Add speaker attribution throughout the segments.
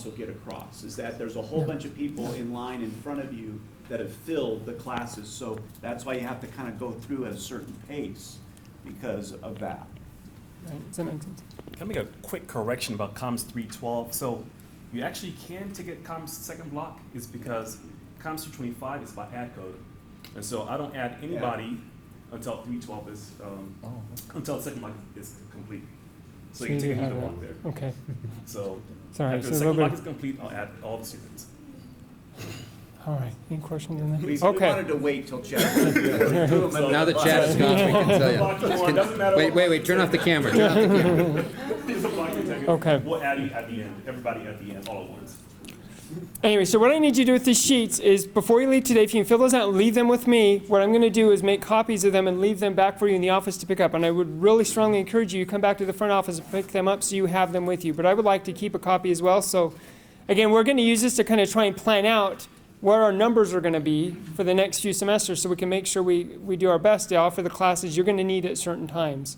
Speaker 1: also get across, is that there's a whole bunch of people in line in front of you that have filled the classes, so that's why you have to kind of go through at a certain pace because of that.
Speaker 2: Right. Does that make sense?
Speaker 3: Can I make a quick correction about Comms 312? So you actually can take a Comms second block is because Comms 225 is by add code. And so I don't add anybody until 312 is, until the second block is complete. So you can take either block there.
Speaker 2: Okay.
Speaker 3: So
Speaker 2: Sorry,
Speaker 3: after
Speaker 2: so
Speaker 3: the
Speaker 2: a
Speaker 3: second
Speaker 2: little
Speaker 3: block
Speaker 2: bit.
Speaker 3: is complete, I'll add all the students.
Speaker 2: All right. Any questions on that?
Speaker 1: We
Speaker 2: Okay.
Speaker 1: wanted to wait till Chad.
Speaker 4: Now the chat is gone, we can tell you. Wait, turn off the camera, turn off the camera.
Speaker 2: Okay.
Speaker 3: We'll add you at the end, everybody at the end, all at once.
Speaker 2: Anyway, so what I need you to do with these sheets is before you leave today, if you can fill those out and leave them with me, what I'm going to do is make copies of them and leave them back for you in the office to pick up. And I would really strongly encourage you to come back to the front office and pick them up so you have them with you. But I would like to keep a copy as well. So again, we're going to use this to kind of try and plan out what our numbers are going to be for the next few semesters so we can make sure we do our best to offer the classes you're going to need at certain times.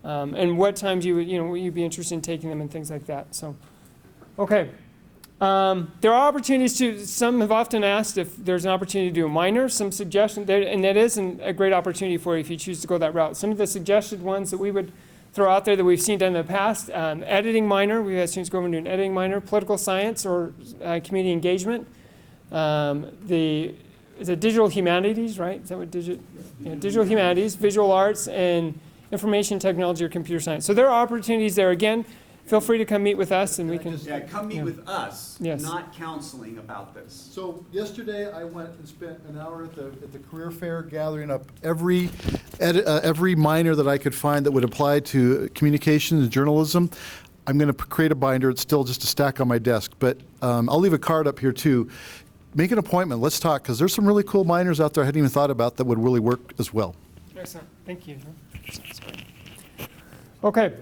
Speaker 2: And what times will you be interested in taking them and things like that. So, okay. There are opportunities to, some have often asked if there's an opportunity to do a minor, some suggestions, and that is a great opportunity for you if you choose to go that route. Some of the suggested ones that we would throw out there that we've seen done in the past, editing minor, we've had students go over and do an editing minor, political science or community engagement, the digital humanities, right? Is that what digital humanities, visual arts, and information technology or computer science. So there are opportunities there. Again, feel free to come meet with us and we can.
Speaker 1: Yeah, come meet with us,
Speaker 2: Yes.
Speaker 1: not counseling about this.
Speaker 5: So yesterday, I went and spent an hour at the career fair gathering up every minor that I could find that would apply to communications and journalism. I'm going to create a binder. It's still just a stack on my desk, but I'll leave a card up here too. Make an appointment. Let's talk, because there's some really cool minors out there I hadn't even thought about that would really work as well.
Speaker 2: Excellent. Thank you. Okay.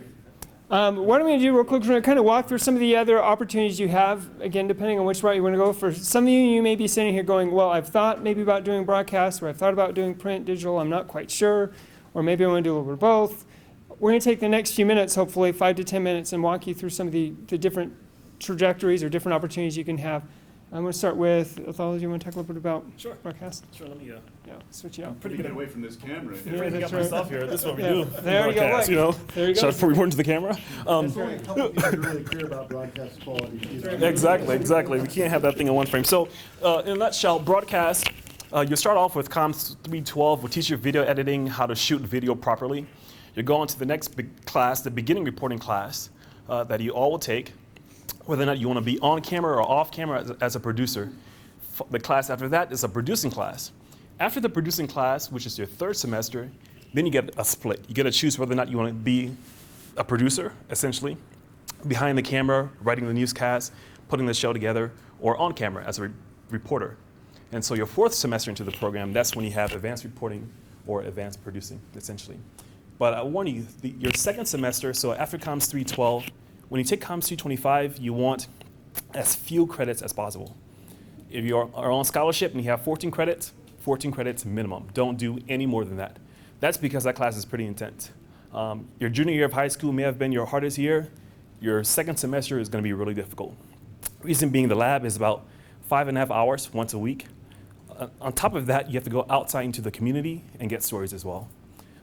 Speaker 2: What I'm going to do real quick, we're going to kind of walk through some of the other opportunities you have, again, depending on which route you want to go. For some of you, you may be sitting here going, well, I've thought maybe about doing broadcast, or I've thought about doing print, digital, I'm not quite sure, or maybe I want to do a little bit of both. We're going to take the next few minutes, hopefully 5 to 10 minutes, and walk you through some of the different trajectories or different opportunities you can have. I'm going to start with, Othello, do you want to talk a little bit about
Speaker 3: Sure.
Speaker 2: broadcast?
Speaker 3: Sure, let me
Speaker 2: Yeah, switch it out.
Speaker 3: pretty good
Speaker 1: away from this camera.
Speaker 2: Yeah, that's
Speaker 3: got
Speaker 2: right.
Speaker 3: myself here. This is what we
Speaker 2: Yeah.
Speaker 3: do.
Speaker 2: There you go,
Speaker 3: Broadcast,
Speaker 2: look. There you
Speaker 3: Should I
Speaker 2: go.
Speaker 3: report into the camera?
Speaker 5: There's only a couple of people who are really clear about broadcast quality.
Speaker 3: Exactly. We can't have that thing in one frame. So, in a nutshell, broadcast, you start off with Comms 312. We'll teach you video editing, how to shoot video properly. You go on to the next big class, the beginning reporting class, that you all will take, whether or not you want to be on camera or off camera as a producer. The class after that is a producing class. After the producing class, which is your third semester, then you get a split. You get to choose whether or not you want to be a producer, essentially, behind the camera, writing the newscast, putting the show together, or on camera as a reporter. And so your fourth semester into the program, that's when you have advanced reporting or advanced producing, essentially. But I warn you, your second semester, so after Comms 312, when you take Comms 225, you want as few credits as possible. If you are on scholarship and you have 14 credits minimum. Don't do any more than that. That's because that class is pretty intense. Your junior year of high school may have been your hardest year. Your second semester is going to be really difficult. Reason being, the lab is about 5.5 hours once a week. On top of that, you have to go outside into the community and get stories as well.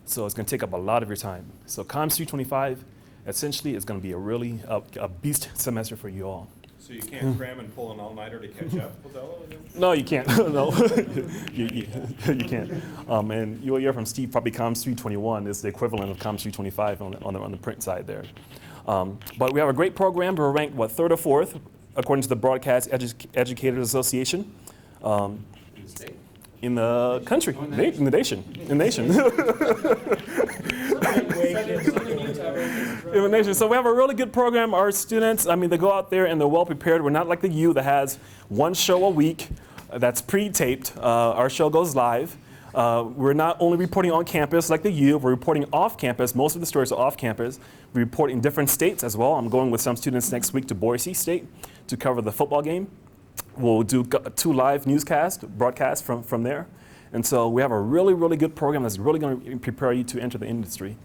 Speaker 3: So it's going to take up a lot of your time. So Comms 325 essentially is going to be a beast semester for you all.
Speaker 6: So you can't cram and pull an all-nighter to catch up with Ella?
Speaker 3: No, you can't. No, you can't. And you'll hear from Steve, probably Comms 321 is the equivalent of Comms 325 on the print side there. But we have a great program. We're ranked, third or fourth, according to the Broadcast Educators Association. In the country, in the nation. So we have a really good program. Our students, they go out there and they're well prepared. We're not like the U that has one show a week that's pre-taped. Our show goes live. We're not only reporting on campus like the U, we're reporting off campus. Most of the stories are off campus. We report in different states as well. I'm going with some students next week to Boise State to cover the football game. We'll do 2 live newscasts, broadcasts from there. And so we have a really, really good program that's really going to prepare you to enter the industry.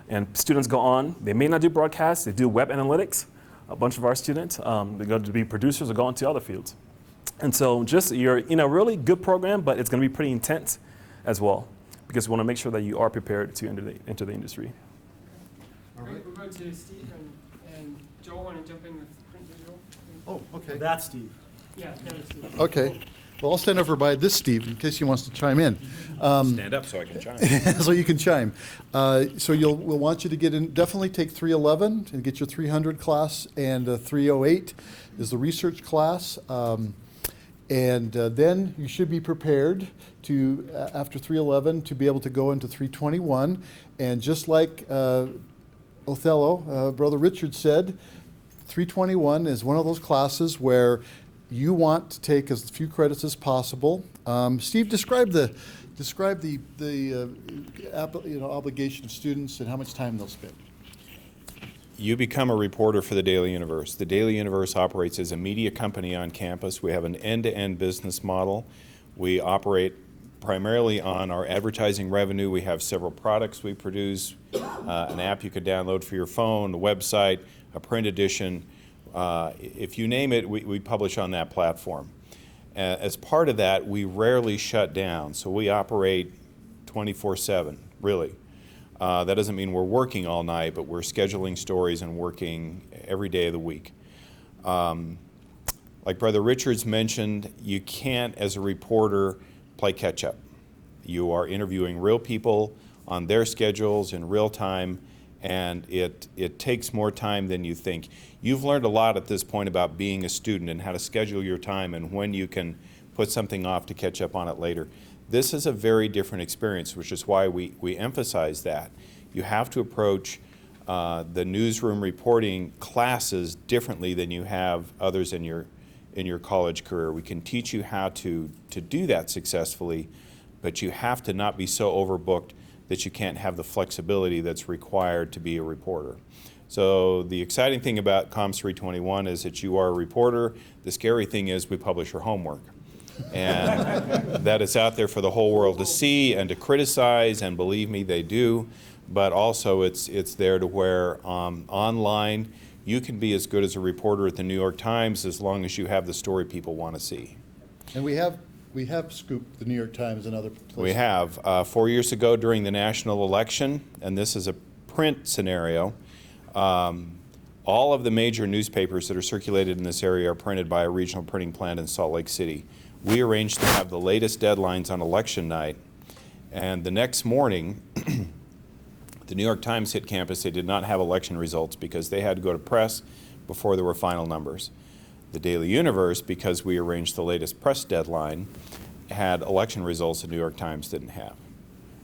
Speaker 3: And students go on, they may not do broadcasts, they do web analytics, a bunch of our students. They're going to be producers or go into other fields. And so just you're in a really good program, but it's going to be pretty intense as well, because we want to make sure that you are prepared to enter the industry.
Speaker 2: All right, we'll go to Steve and Joel want to jump in with print digital.
Speaker 5: Oh, okay.
Speaker 1: That's Steve.
Speaker 2: Yeah, that was Steve.
Speaker 5: Okay. Well, I'll stand over by this Steve in case he wants to chime in.
Speaker 6: Stand up so I can chime.
Speaker 5: So you can chime. So we'll want you to get in, definitely take 311 and get your 300 class, and 308 is the research class. Then you should be prepared to, after 311, to be able to go into 321. And just like Othello, Brother Richard said, 321 is one of those classes where you want to take as few credits as possible. Steve, describe the obligation of students and how much time they'll spend.
Speaker 6: You become a reporter for the Daily Universe. The Daily Universe operates as a media company on campus. We have an end-to-end business model. We operate primarily on our advertising revenue. We have several products we produce, an app you could download for your phone, a website, a print edition. If you name it, we publish on that platform. As part of that, we rarely shut down, so we operate 24/7, really. That doesn't mean we're working all night, but we're scheduling stories and working every day of the week. Like Brother Richards mentioned, you can't, as a reporter, play catch-up. You are interviewing real people on their schedules in real time, and it takes more time than you think. You've learned a lot at this point about being a student and how to schedule your time and when you can put something off to catch up on it later. This is a very different experience, which is why we emphasize that. You have to approach the newsroom reporting classes differently than you have others in your college career. We can teach you how to do that successfully, but you have to not be so overbooked that you can't have the flexibility that's required to be a reporter. So the exciting thing about Comms 321 is that you are a reporter. The scary thing is we publish your homework. And that is out there for the whole world to see and to criticize, and believe me, they do. But also it's there to where online you can be as good as a reporter at the New York Times as long as you have the story people want to see.
Speaker 5: And we have scooped the New York Times and other places.
Speaker 6: We have. 4 years ago during the national election, and this is a print scenario, all of the major newspapers that are circulated in this area are printed by a regional printing plant in Salt Lake City. We arranged to have the latest deadlines on election night, and the next morning, the New York Times hit campus. They did not have election results because they had to go to press before there were final numbers. The Daily Universe, because we arranged the latest press deadline, had election results the New York Times didn't have,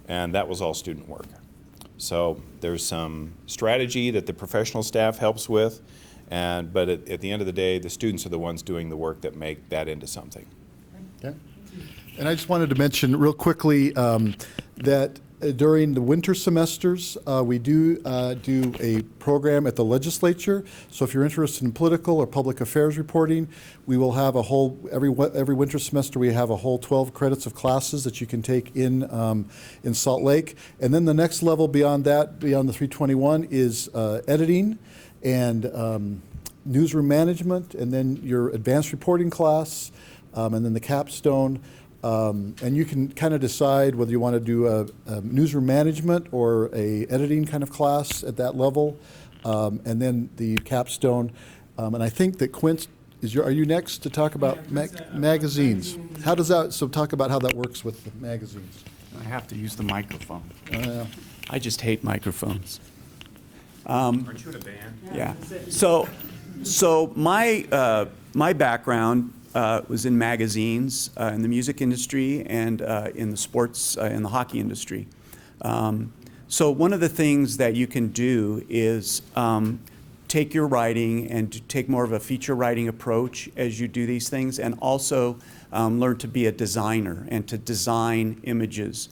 Speaker 6: and that was all student work. So there's some strategy that the professional staff helps with, but at the end of the day, the students are the ones doing the work that make that into something.
Speaker 5: Okay. And I just wanted to mention real quickly that during the winter semesters, we do a program at the legislature. So if you're interested in political or public affairs reporting, we will have a whole, every winter semester we have a whole 12 credits of classes that you can take in Salt Lake. And then the next level beyond that, beyond the 321, is editing and newsroom management, and then your advanced reporting class, and then the capstone. And you can kind of decide whether you want to do a newsroom management or a editing kind of class at that level, and then the capstone. And I think that Quint, are you next to talk about magazines? How does that, so talk about how that works with the magazines.
Speaker 1: I have to use the microphone. I just hate microphones.
Speaker 6: Aren't you in a band?
Speaker 1: Yeah. So my background was in magazines, in the music industry, and in the sports, in the hockey industry. So one of the things that you can do is take your writing and to take more of a feature writing approach as you do these things, and also learn to be a designer and to design images,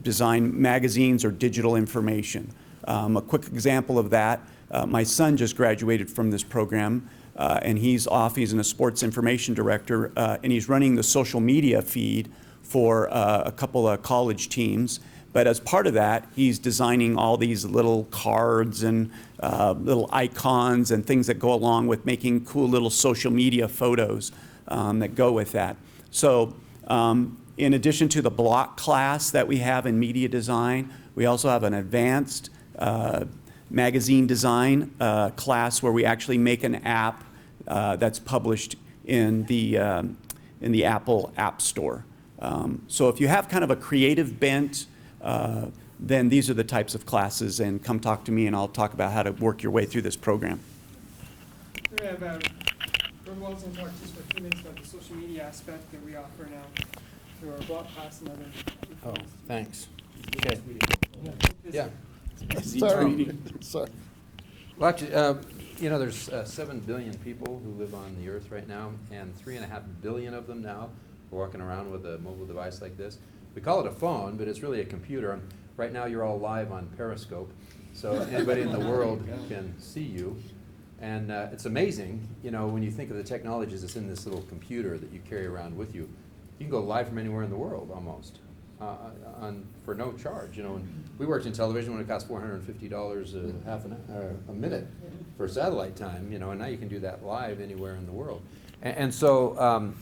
Speaker 1: design magazines or digital information. A quick example of that, my son just graduated from this program. And he's a sports information director, and he's running the social media feed for a couple of college teams. But as part of that, he's designing all these little cards and little icons and things that go along with making cool little social media photos that go with that. So in addition to the block class that we have in media design, we also have an advanced magazine design class where we actually make an app that's published in the Apple App Store. So if you have kind of a creative bent, then these are the types of classes, and come talk to me and I'll talk about how to work your way through this program.
Speaker 2: We have Brooke Wilson talk just for a few minutes about the social media aspect that we offer now through our block class and other.
Speaker 4: Oh, thanks. Okay. Yeah.
Speaker 5: Sorry. Sorry.
Speaker 4: Well, actually, you know, there's 7 billion people who live on the earth right now, and 3.5 billion of them now are walking around with a mobile device like this. We call it a phone, but it's really a computer. And right now you're all live on Periscope, so anybody in the world can see you. And it's amazing, you know, when you think of the technologies that's in this little computer that you carry around with you. You can go live from anywhere in the world almost for no charge. You know, when we worked in television when it cost $450 a minute for satellite time, you know, and now you can do that live anywhere in the world. And so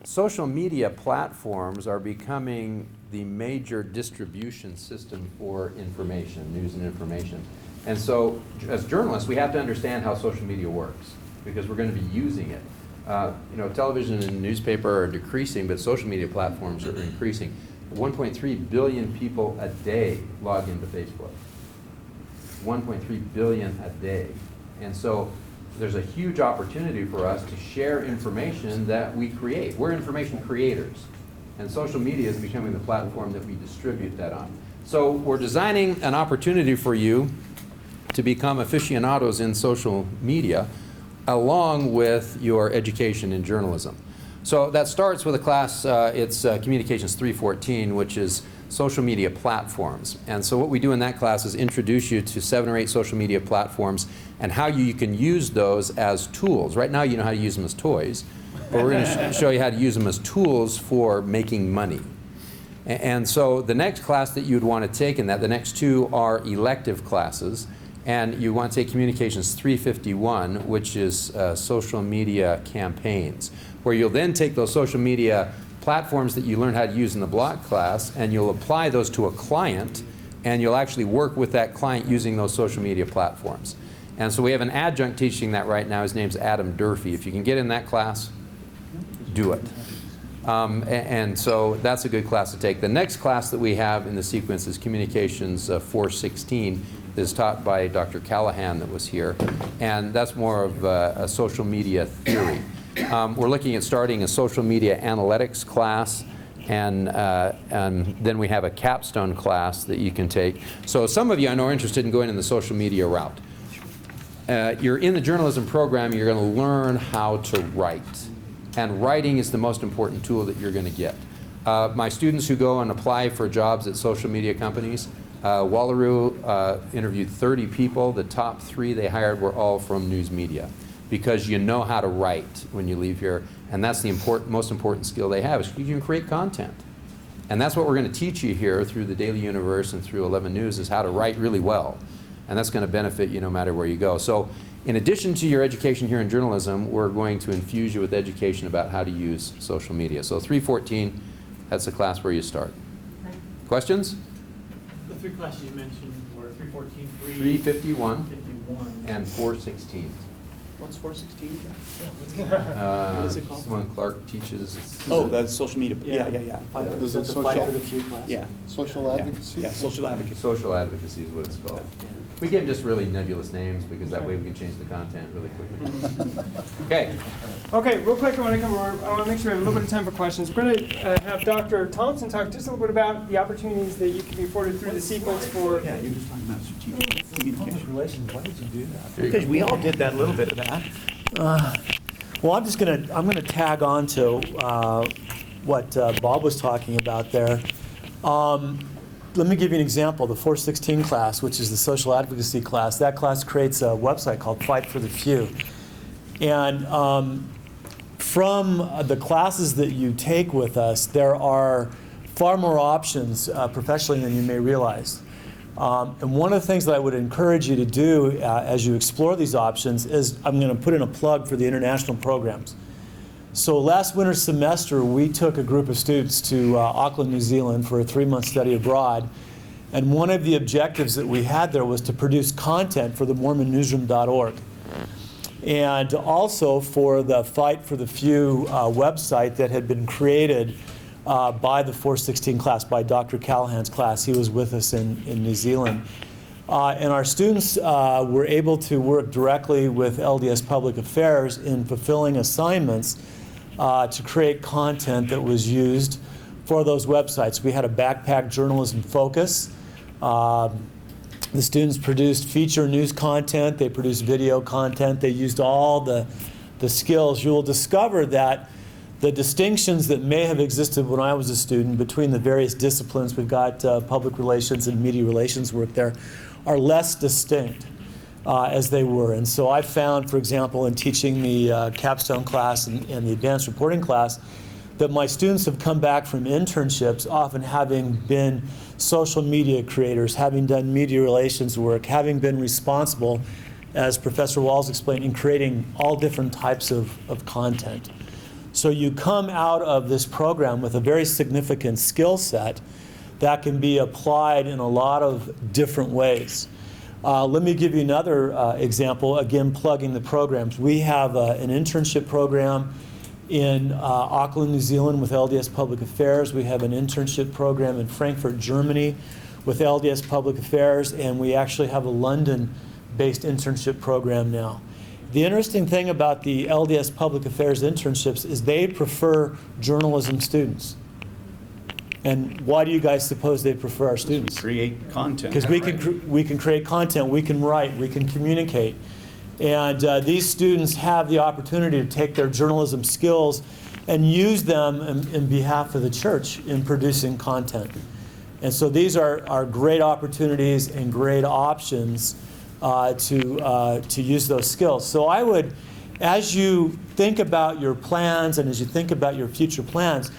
Speaker 4: social media platforms are becoming the major distribution system for information, news and information. And so as journalists, we have to understand how social media works because we're going to be using it. You know, television and newspaper are decreasing, but social media platforms are increasing. 1.3 billion people a day log into Facebook. 1.3 billion a day. And so there's a huge opportunity for us to share information that we create. We're information creators. And social media is becoming the platform that we distribute that on. So we're designing an opportunity for you to become aficionados in social media along with your education in journalism. So that starts with a class, it's Communications 314, which is social media platforms. And so what we do in that class is introduce you to 7 or 8 social media platforms and how you can use those as tools. Right now you know how to use them as toys, but we're going to show you how to use them as tools for making money. And so the next class that you'd want to take in that, the next 2 are elective classes. And you want to take Communications 351, which is social media campaigns, where you'll then take those social media platforms that you learned how to use in the block class, and you'll apply those to a client, and you'll actually work with that client using those social media platforms. And so we have an adjunct teaching that right now. His name's Adam Durfee. If you can get in that class, do it. And so that's a good class to take. The next class that we have in the sequence is Communications 416. Is taught by Dr. Callahan that was here, and that's more of a social media theory. We're looking at starting a social media analytics class, and then we have a capstone class that you can take. So some of you I know are interested in going in the social media route. You're in the journalism program, you're going to learn how to write, and writing is the most important tool that you're going to get. My students who go and apply for jobs at social media companies, Wallaroo interviewed 30 people. The top 3 they hired were all from news media because you know how to write when you leave here, and that's the most important skill they have is you can create content. And that's what we're going to teach you here through the Daily Universe and through 11 News is how to write really well, and that's going to benefit you no matter where you go. So in addition to your education here in journalism, we're going to infuse you with education about how to use social media. So 314, that's the class where you start. Questions?
Speaker 7: The 3 classes you mentioned were 314,
Speaker 4: 351
Speaker 7: 351.
Speaker 4: and 416.
Speaker 1: What's 416?
Speaker 7: What is it called?
Speaker 4: Someone Clark teaches.
Speaker 1: Oh, that's social media.
Speaker 7: Yeah.
Speaker 1: Yeah.
Speaker 5: Is it
Speaker 7: The Fight for the
Speaker 5: social,
Speaker 7: Few class?
Speaker 1: Yeah.
Speaker 5: social advocacy?
Speaker 1: Yeah, social advocacy.
Speaker 4: Social advocacy is what it's called. We give just really nebulous names because that way we can change the content really quickly. Okay.
Speaker 2: Okay, real quick, I want to make sure we have a little bit of time for questions. We're going to have Dr. Thompson talk just a little bit about the opportunities that you can be afforded through the sequence for.
Speaker 1: Yeah, you're just talking about strategic communication.
Speaker 7: Relations, why did you do that?
Speaker 8: Because we all did that, a little bit of that. Well, I'm gonna tag on to what Bob was talking about there. Let me give you an example. The 416 class, which is the social advocacy class, that class creates a website called Fight for the Few. And from the classes that you take with us, there are far more options professionally than you may realize. And one of the things that I would encourage you to do as you explore these options is I'm going to put in a plug for the international programs. So last winter semester, we took a group of students to Auckland, New Zealand for a 3-month study abroad. And one of the objectives that we had there was to produce content for the MormonNewsroom.org. And also for the Fight for the Few website that had been created by the 416 class, by Dr. Callahan's class. He was with us in New Zealand. And our students were able to work directly with LDS Public Affairs in fulfilling assignments to create content that was used for those websites. We had a backpack journalism focus. The students produced feature news content, they produced video content, they used all the skills. You will discover that the distinctions that may have existed when I was a student between the various disciplines, we've got public relations and media relations work there, are less distinct as they were. And so I found, for example, in teaching the capstone class and the advanced reporting class, that my students have come back from internships, often having been social media creators, having done media relations work, having been responsible, as Professor Walls explained, in creating all different types of content. So you come out of this program with a very significant skill set that can be applied in a lot of different ways. Let me give you another example, again plugging the programs. We have an internship program in Auckland, New Zealand with LDS Public Affairs. We have an internship program in Frankfurt, Germany with LDS Public Affairs, and we actually have a London-based internship program now. The interesting thing about the LDS Public Affairs internships is they prefer journalism students. And why do you guys suppose they prefer our students?
Speaker 1: Create content.
Speaker 8: Because we can create content, we can write, we can communicate. And these students have the opportunity to take their journalism skills and use them in behalf of the church in producing content. And so these are great opportunities and great options to use those skills. So I would, as you think about your plans and as you think about your future plans,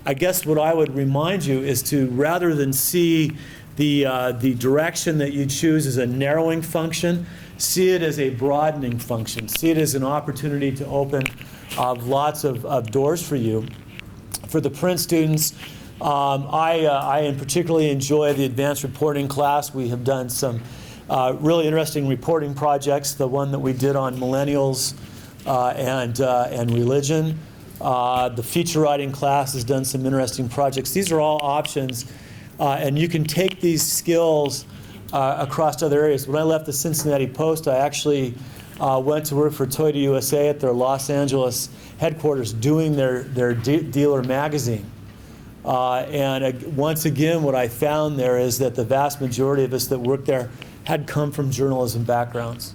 Speaker 8: I guess what I would remind you is to, rather than see the direction that you choose as a narrowing function, see it as a broadening function. See it as an opportunity to open lots of doors for you. For the print students, I particularly enjoy the advanced reporting class. We have done some really interesting reporting projects. The one that we did on millennials and religion. The feature writing class has done some interesting projects. These are all options, and you can take these skills across other areas. When I left the Cincinnati Post, I actually went to work for Toyota USA at their Los Angeles headquarters doing their dealer magazine. Once again, what I found there is that the vast majority of us that worked there had come from journalism backgrounds.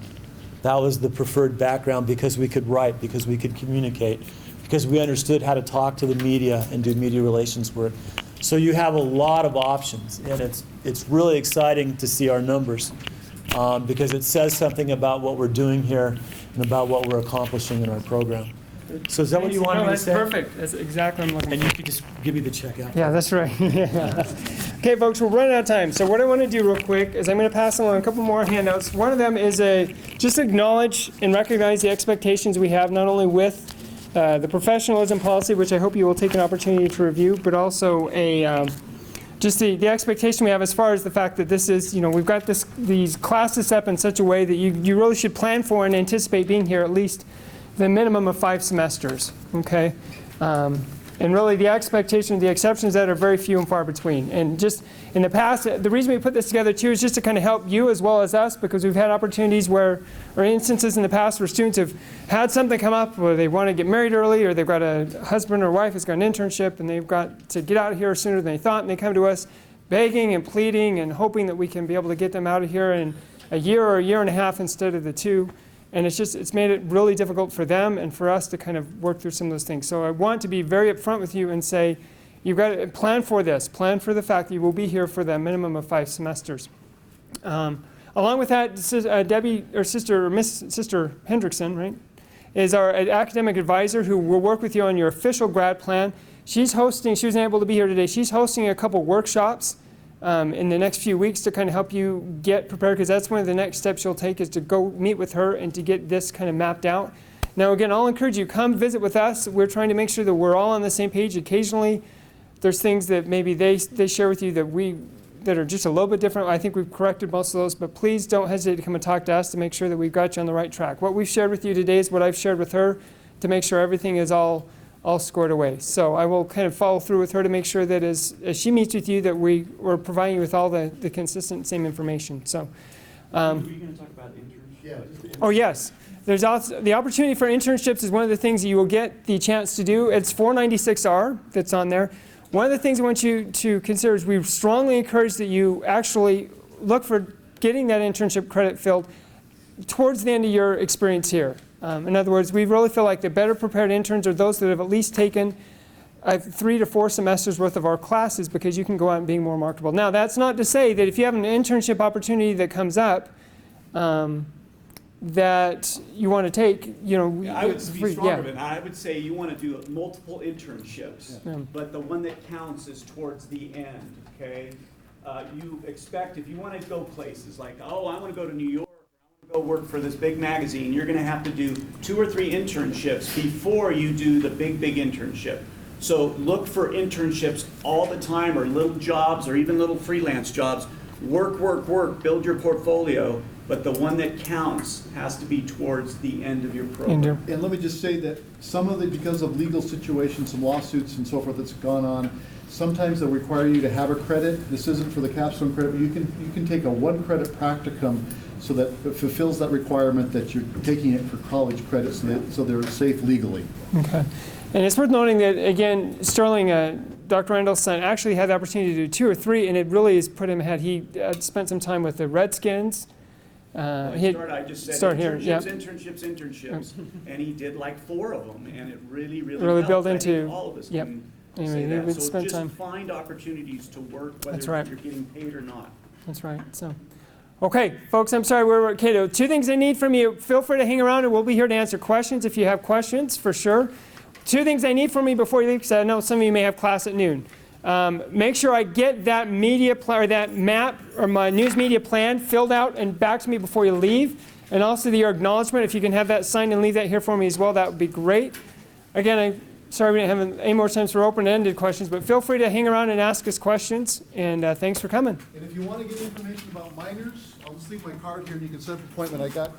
Speaker 8: That was the preferred background because we could write, because we could communicate, because we understood how to talk to the media and do media relations work. So you have a lot of options, and it's really exciting to see our numbers because it says something about what we're doing here and about what we're accomplishing in our program. So is that what you wanted me to say?
Speaker 2: That's perfect. That's exactly what I'm looking for.
Speaker 8: And you could just give me the check out.
Speaker 2: Yeah, that's right. Okay, folks, we're running out of time. So what I want to do real quick is I'm going to pass along a couple more handouts. One of them is just acknowledge and recognize the expectations we have, not only with the professionalism policy, which I hope you will take an opportunity to review, but also just the expectation we have as far as the fact that this is, we've got these classes set up in such a way that you really should plan for and anticipate being here at least the minimum of 5 semesters, okay? And really the expectation, the exceptions that are very few and far between. And just in the past, the reason we put this together too is just to kind of help you as well as us, because we've had opportunities or instances in the past where students have had something come up where they want to get married early, or they've got a husband or wife who's got an internship and they've got to get out of here sooner than they thought, and they come to us begging and pleading and hoping that we can be able to get them out of here in a year or a year and a half instead of the 2. And it's made it really difficult for them and for us to kind of work through some of those things. So I want to be very upfront with you and say, you've got to plan for this. Plan for the fact that you will be here for the minimum of 5 semesters. Along with that, Debbie, or Sister Hendrickson, right, is our academic advisor who will work with you on your official grad plan. She's hosting, she wasn't able to be here today, she's hosting a couple workshops in the next few weeks to kind of help you get prepared, because that's one of the next steps you'll take, is to go meet with her and to get this kind of mapped out. Now again, I'll encourage you, come visit with us. We're trying to make sure that we're all on the same page. Occasionally, there's things that maybe they share with you that are just a little bit different. I think we've corrected most of those, but please don't hesitate to come and talk to us to make sure that we've got you on the right track. What we've shared with you today is what I've shared with her to make sure everything is all squared away. So I will kind of follow through with her to make sure that as she meets with you, that we're providing you with all the consistent same information. So,
Speaker 7: Are you going to talk about internships?
Speaker 2: oh yes, there's also the opportunity for internships is one of the things that you will get the chance to do. It's 496R that's on there. One of the things I want you to consider is we strongly encourage that you actually look for getting that internship credit filled towards the end of your experience here. In other words, we really feel like the better prepared interns are those that have at least taken 3 to 4 semesters worth of our classes, because you can go out and be more marketable. Now, that's not to say that if you have an internship opportunity that comes up that you want to take, you know,
Speaker 1: I would
Speaker 2: it's
Speaker 1: be
Speaker 2: free.
Speaker 1: stronger than that. I would say you want to do multiple internships,
Speaker 2: Yeah.
Speaker 1: but the one that counts is towards the end, okay? You expect, if you want to go places like, oh, I want to go to New York, I want to go work for this big magazine, you're going to have to do 2 or 3 internships before you do the big internship. So look for internships all the time, or little jobs, or even little freelance jobs. Work, build your portfolio, but the one that counts has to be towards the end of your program.
Speaker 5: And let me just say that some of the, because of legal situations, some lawsuits and so forth that's gone on, sometimes they'll require you to have a credit. This isn't for the capstone credit, but you can take a 1 credit practicum so that it fulfills that requirement that you're taking it for college credit, so they're safe legally.
Speaker 2: Okay. And it's worth noting that, again, Sterling, Dr. Randall's son, actually had the opportunity to do 2 or 3, and it really has put him ahead. He spent some time with the Redskins.
Speaker 1: I just said
Speaker 2: start here, yeah.
Speaker 1: internships, and he did like 4 of them, and it really
Speaker 2: Really built
Speaker 1: helped. I think
Speaker 2: into-
Speaker 1: all of us
Speaker 2: yep.
Speaker 1: can
Speaker 2: Anyway,
Speaker 1: say
Speaker 2: he
Speaker 1: that.
Speaker 2: would
Speaker 1: So
Speaker 2: spend
Speaker 1: just
Speaker 2: time.
Speaker 1: find opportunities to work,
Speaker 2: That's
Speaker 1: whether
Speaker 2: right.
Speaker 1: you're getting paid or not.
Speaker 2: That's right. So, okay, folks, I'm sorry we're at Cato. 2 things I need from you. Feel free to hang around, and we'll be here to answer questions if you have questions, for sure. 2 things I need from you before you leave, because I know some of you may have class at noon. Make sure I get that media plan, or that map, or my news media plan filled out and back to me before you leave. And also your acknowledgement, if you can have that signed and leave that here for me as well, that would be great. Again, I'm sorry we didn't have any more times for open-ended questions, but feel free to hang around and ask us questions. And thanks for coming.
Speaker 5: And if you want to get information about minors, I'll just leave my card here and you can set up an appointment. I got